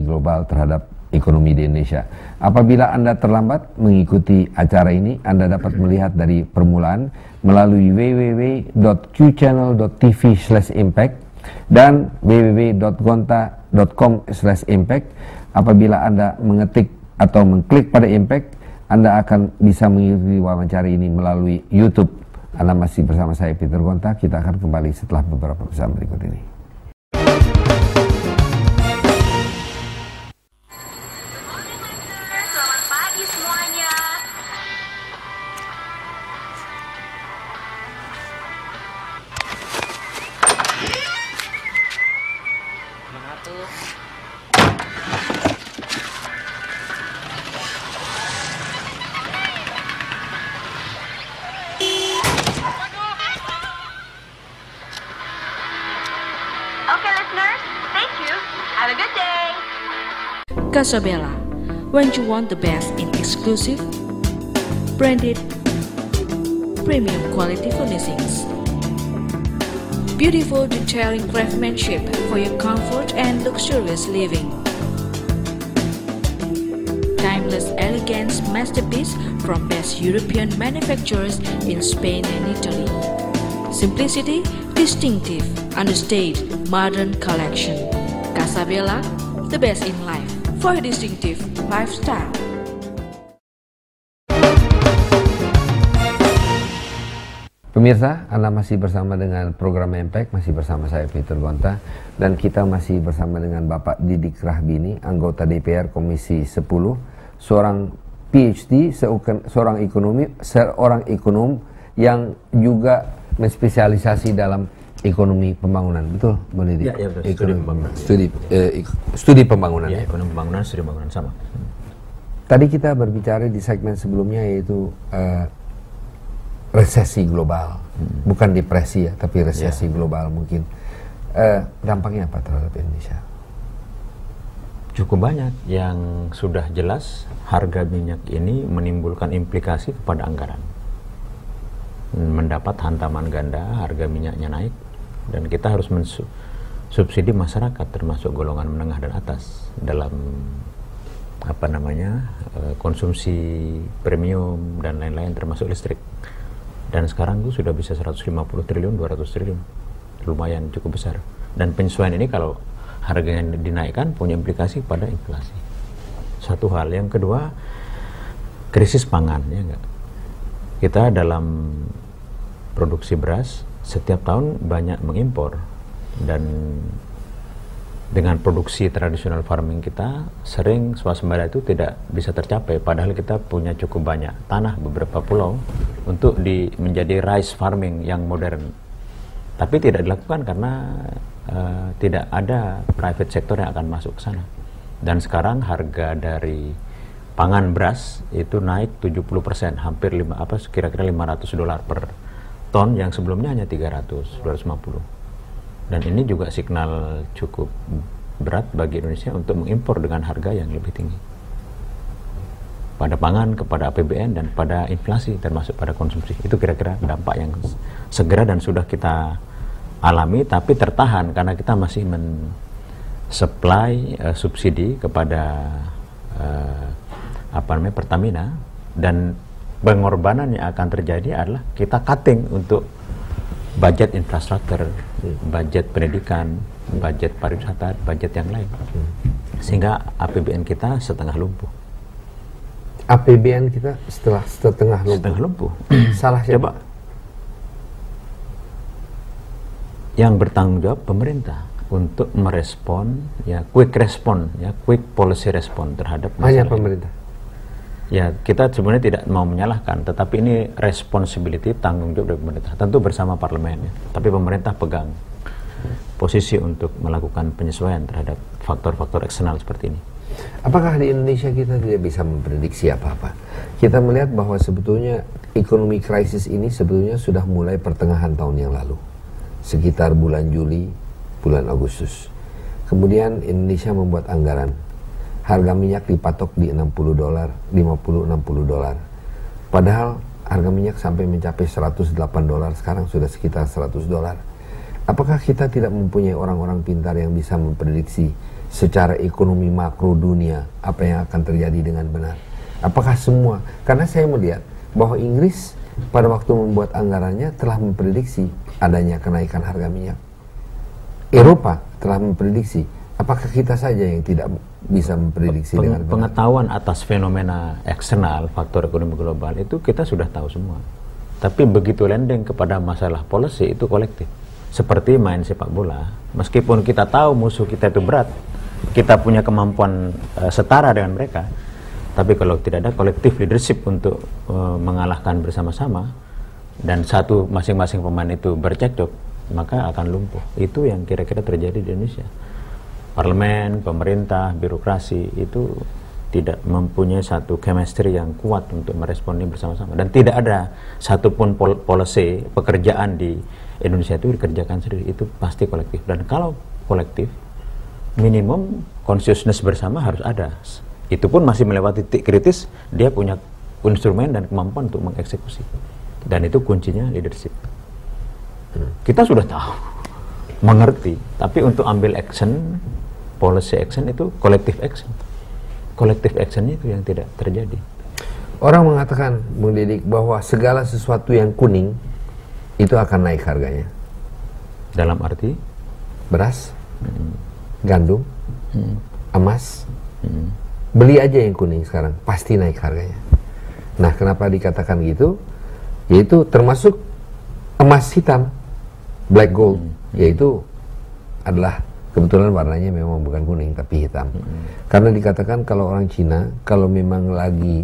global terhadap ekonomi di Indonesia. Apabila Anda terlambat mengikuti acara ini, Anda dapat melihat dari permulaan melalui www.qchannel.tv/impact dan www.gonta.com/impact. Apabila Anda mengetik atau mengklik pada impact, Anda akan bisa mengikuti wawancara ini melalui YouTube. Anda masih bersama saya, Peter Gonta. Kita akan kembali setelah beberapa pesan berikut ini. Casabella, when you want the best in exclusive, branded, premium quality furnishings. Beautiful detailing craftsmanship for your comfort and luxurious living. Timeless elegance masterpiece from best European manufacturers in Spain and Italy. Simplicity, distinctive, understated, modern collection. Casabella, the best in life for a distinctive lifestyle. Pemirsa, Anda masih bersama dengan program Impact, masih bersama saya Peter Gonta, dan kita masih bersama dengan Bapak Didik Rahbini, anggota DPR Komisi 10, seorang PhD, seorang ekonom yang juga menspesialisasi dalam ekonomi pembangunan, betul, Bu Didik? Ya, betul. Studi pembangunan. Studi pembangunan. Ya, ekonomi pembangunan, studi pembangunan sama. Tadi kita berbicara di segmen sebelumnya yaitu resesi global, bukan depresi ya, tapi resesi global mungkin. Dampaknya apa terhadap Indonesia? Cukup banyak. Yang sudah jelas, harga minyak ini menimbulkan implikasi kepada anggaran. Mendapat hantaman ganda, harga minyaknya naik, dan kita harus mensubsidi masyarakat termasuk golongan menengah dan atas dalam konsumsi premium dan lain-lain termasuk listrik. Dan sekarang itu sudah bisa 150 triliun, 200 triliun, lumayan cukup besar. Dan penyesuaian ini kalau harganya dinaikkan punya implikasi pada inflasi. Satu hal. Yang kedua, krisis pangan, ya enggak? Kita dalam produksi beras setiap tahun banyak mengimpor, dan dengan produksi tradisional farming kita sering swasembada itu tidak bisa tercapai, padahal kita punya cukup banyak tanah beberapa pulau untuk menjadi rice farming yang modern, tapi tidak dilakukan karena tidak ada private sector yang akan masuk ke sana. Dan sekarang harga dari pangan beras itu naik 70%, hampir kira-kira $500 per ton, yang sebelumnya hanya 250. Dan ini juga signal cukup berat bagi Indonesia untuk mengimpor dengan harga yang lebih tinggi pada pangan, kepada APBN, dan pada inflasi termasuk pada konsumsi. Itu kira-kira dampak yang segera dan sudah kita alami, tapi tertahan karena kita masih men-supply subsidi kepada Pertamina, dan pengorbanan yang akan terjadi adalah kita cutting untuk budget infrastruktur, budget pendidikan, budget pariwisata, budget yang lain, sehingga APBN kita setengah lumpuh. APBN kita setengah lumpuh. Setengah lumpuh. Salah siapa? Coba. Yang bertanggung jawab pemerintah untuk merespon, quick policy respon terhadap masalah. Hanya pemerintah. Ya, kita sebenarnya tidak mau menyalahkan, tetapi ini responsibility, tanggung jawab dari pemerintah, tentu bersama parlemen, ya. Tapi pemerintah pegang posisi untuk melakukan penyesuaian terhadap faktor-faktor eksternal seperti ini. Apakah di Indonesia kita tidak bisa memprediksi apa-apa? Kita melihat bahwa sebetulnya ekonomi krisis ini sebetulnya sudah mulai pertengahan tahun yang lalu, sekitar bulan Juli, bulan Agustus. Kemudian Indonesia membuat anggaran. Harga minyak dipatok di $60, 50-60 dolar. Padahal harga minyak sampai mencapai $108, sekarang sudah sekitar $100. Apakah kita tidak mempunyai orang-orang pintar yang bisa memprediksi secara ekonomi makro dunia apa yang akan terjadi dengan benar? Apakah semua? Karena saya melihat bahwa Inggris pada waktu membuat anggarannya telah memprediksi adanya kenaikan harga minyak. Eropa telah memprediksi. Apakah kita saja yang tidak bisa memprediksi dengan benar? Pengetahuan atas fenomena eksternal, faktor ekonomi global itu kita sudah tahu semua. Tapi begitu landing kepada masalah policy itu kolektif. Seperti main sepak bola, meskipun kita tahu musuh kita itu berat, kita punya kemampuan setara dengan mereka, tapi kalau tidak ada kolektif leadership untuk mengalahkan bersama-sama, dan satu masing-masing pemain itu bercekcok, maka akan lumpuh. Itu yang kira-kira terjadi di Indonesia. Parlemen, pemerintah, birokrasi itu tidak mempunyai satu chemistry yang kuat untuk merespon ini bersama-sama, dan tidak ada satupun policy pekerjaan di Indonesia itu dikerjakan sendiri, itu pasti kolektif. Dan kalau kolektif, minimum consciousness bersama harus ada. Itu pun masih melewati titik kritis, dia punya instrumen dan kemampuan untuk mengeksekusi. Dan itu kuncinya leadership. Kita sudah tahu, mengerti, tapi untuk ambil action, policy action itu collective action. Collective action itu yang tidak terjadi. Orang mengatakan, Bung Didik, bahwa segala sesuatu yang kuning itu akan naik harganya. Dalam arti? Beras, gandum, emas. Beli aja yang kuning sekarang, pasti naik harganya. Nah, kenapa dikatakan gitu? Yaitu termasuk emas hitam, black gold, yaitu adalah kebetulan warnanya memang bukan kuning tapi hitam. Karena dikatakan kalau orang Cina, kalau memang lagi